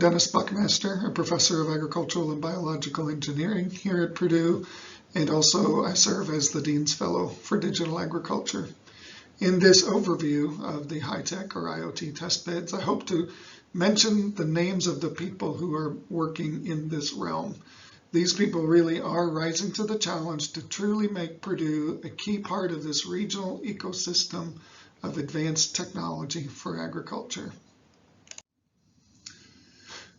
Dennis Buckmaster, a professor of agricultural and biological engineering here at Purdue, and also I serve as the Dean's Fellow for Digital Agriculture. In this overview of the high-tech or IoT test beds, I hope to mention the names of the people who are working in this realm. These people really are rising to the challenge to truly make Purdue a key part of this regional ecosystem of advanced technology for agriculture.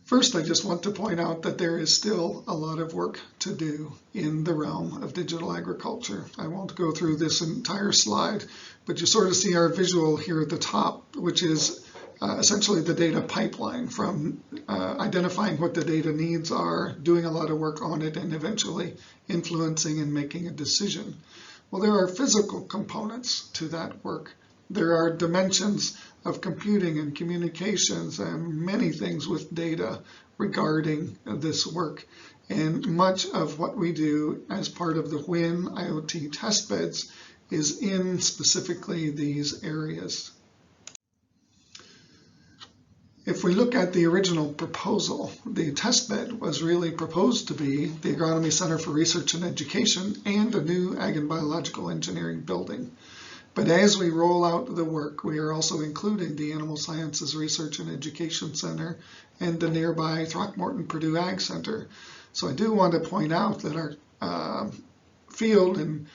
First, I just want to point out that there is still a lot of work to do in the realm of digital agriculture. I won't go through this entire slide, but you sort of see our visual here at the top, which is essentially the data pipeline from identifying what the data needs are, doing a lot of work on it, and eventually influencing and making a decision. Well, there are physical components to that work. There are dimensions of computing and communications and many things with data regarding this work. And much of what we do as part of the WHIN IoT testbeds is in specifically these areas. If we look at the original proposal, the testbed was really proposed to be the Agronomy Center for Research and Education and a new Ag and Biological Engineering building. But as we roll out the work, we are also including the Animal Sciences Research and Education Center and the nearby Throckmorton Purdue Ag Center. So I do want to point out that our field and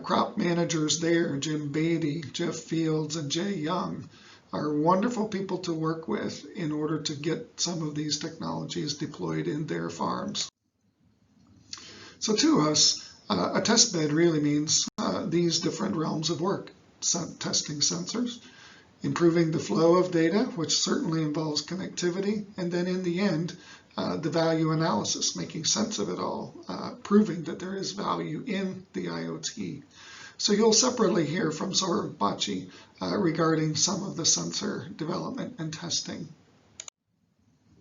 crop managers there, Jim Beatty, Jeff Fields, and Jay Young, are wonderful people to work with in order to get some of these technologies deployed in their farms. So to us, a test bed really means these different realms of work: testing sensors, improving the flow of data, which certainly involves connectivity, and then in the end, the value analysis, making sense of it all, proving that there is value in the IoT. So you'll separately hear from Saurabh Bachchi regarding some of the sensor development and testing.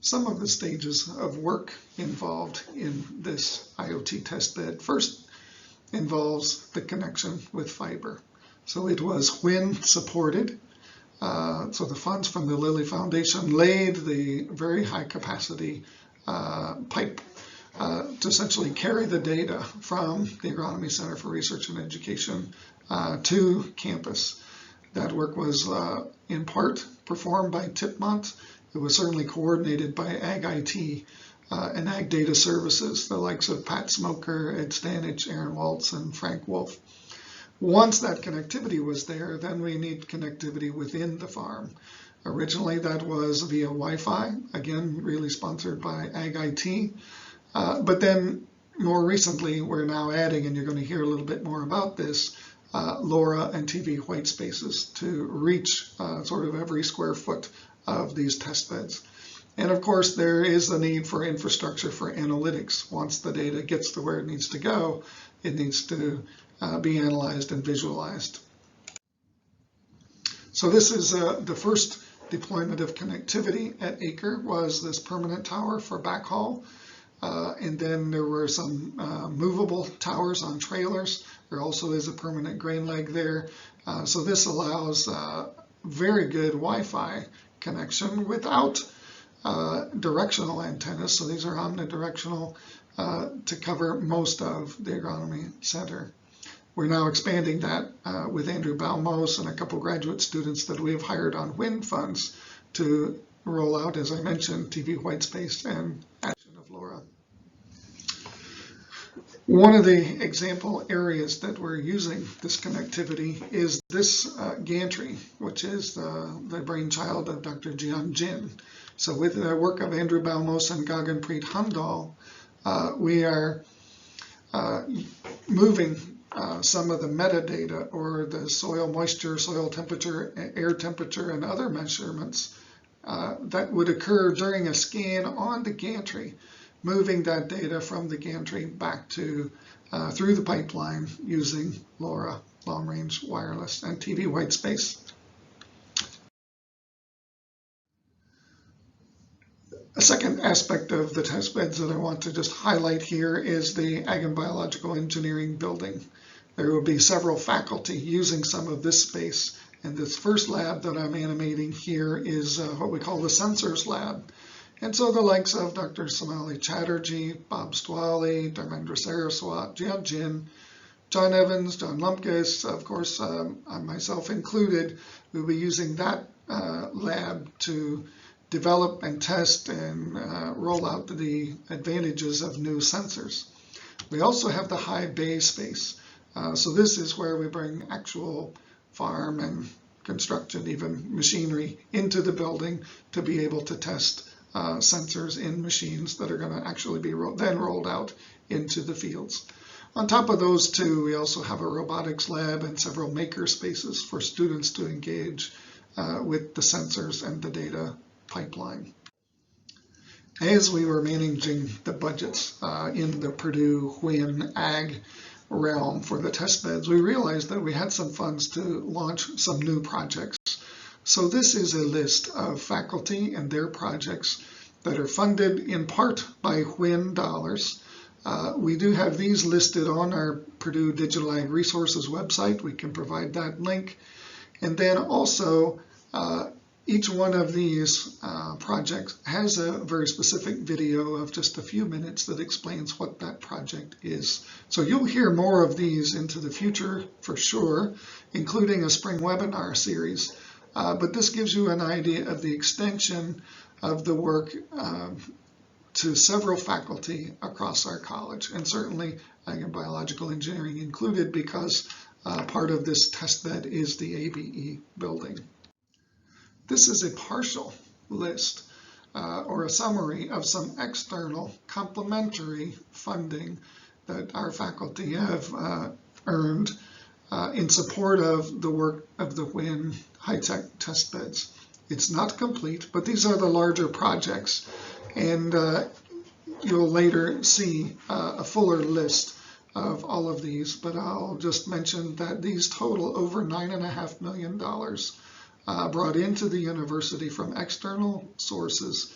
Some of the stages of work involved in this IoT testbed first involves the connection with fiber. So it was WHIN supported. So the funds from the Lilly Foundation laid the very high capacity pipe to essentially carry the data from the Agronomy Center for Research and Education to campus. That work was in part performed by Tipmont. It was certainly coordinated by Ag-IT and Ag Data Services, the likes of Pat Smoker, Ed Stanich, Aaron Waltz, and Frank Wolf. Once that connectivity was there, then we need connectivity within the farm. Originally, that was via Wi-Fi, again, really sponsored by Ag-IT. But then more recently, we're now adding, and you're going to hear a little bit more about this, LoRa and TV white spaces to reach sort of every square foot of these test beds. And of course, there is the need for infrastructure for analytics. Once the data gets to where it needs to go, it needs to be analyzed and visualized. So this is the first deployment of connectivity at ACRE was this permanent tower for backhaul. And then there were some movable towers on trailers. There also is a permanent grain leg there. So this allows very good Wi-Fi connection without directional antennas. So these are omnidirectional to cover most of the agronomy center. We're now expanding that with Andrew Balmos and a couple graduate students that we have hired on WHIN funds to roll out, as I mentioned, TV white space and action of LoRa. One of the example areas that we're using this connectivity is this gantry, which is the brainchild of Dr. Jian Jin. So with the work of Andrew Balmos and Gaganpreet Handal, we are moving some of the metadata or the soil moisture, soil temperature, air temperature, and other measurements that would occur during a scan on the gantry, moving that data from the gantry back to through the pipeline using LoRa, long-range wireless, and TV white space. A second aspect of the test beds that I want to just highlight here is the Ag and Biological Engineering building. There will be several faculty using some of this space, and this first lab that I'm animating here is what we call the Sensors Lab. And so the likes of Dr. Somali Chatterjee, Bob Stwally, Dharmendra Saraswat, Ag-WHIN, John Evans, John Lumpkis, of course, myself included, we'll be using that lab to develop and test and roll out the advantages of new sensors. We also have the high bay space. So this is where we bring actual farm and construction, even machinery, into the building to be able to test sensors in machines that are going to actually be then rolled out into the fields. On top of those two, we also have a robotics lab and several maker spaces for students to engage with the sensors and the data pipeline. As we were managing the budgets in the Purdue WHIN Ag realm for the test beds, we realized that we had some funds to launch some new projects. So this is a list of faculty and their projects that are funded in part by WHIN dollars. We do have these listed on our Purdue Digital Ag Resources website. We can provide that link. And then also, each one of these projects has a very specific video of just a few minutes that explains what that project is. So you'll hear more of these into the future for sure, including a spring webinar series. But this gives you an idea of the extension of the work to several faculty across our college, and certainly Ag and Biological Engineering included, because part of this test bed is the ABE building. This is a partial list or a summary of some external complementary funding that our faculty have earned in support of the work of the WHIN high-tech test beds. It's not complete, but these are the larger projects, and you'll later see a fuller list of all of these, but I'll just mention that these total over $9.5 million brought into the university from external sources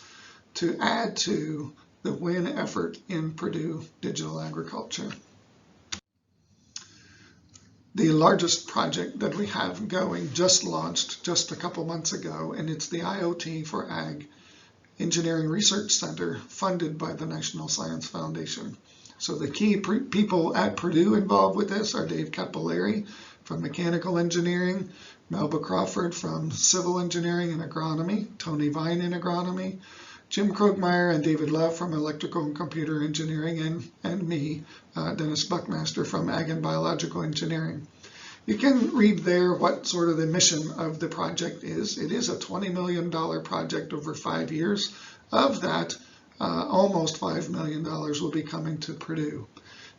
to add to the WHIN effort in Purdue digital agriculture. The largest project that we have going just launched just a couple months ago, and it's the IoT for Ag Engineering Research Center funded by the National Science Foundation. So the key people at Purdue involved with this are Dave Capillari from Mechanical Engineering, Melba Crawford from Civil Engineering and Agronomy, Tony Vine in Agronomy, Jim Krogmeyer and David Love from Electrical and Computer Engineering, and me, Dennis Buckmaster from Ag and Biological Engineering. You can read there what sort of the mission of the project is. It is a $20 million project over 5 years. Of that, almost $5 million will be coming to Purdue.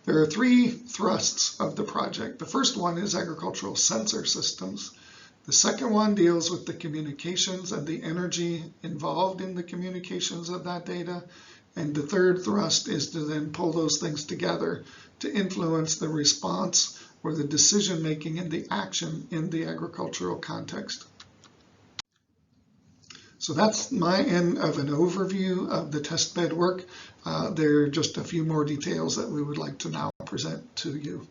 There are three thrusts of the project. The first one is agricultural sensor systems. The second one deals with the communications and the energy involved in the communications of that data. And the third thrust is to then pull those things together to influence the response or the decision making and the action in the agricultural context. So that's my end of an overview of the test bed work. There are just a few more details that we would like to now present to you.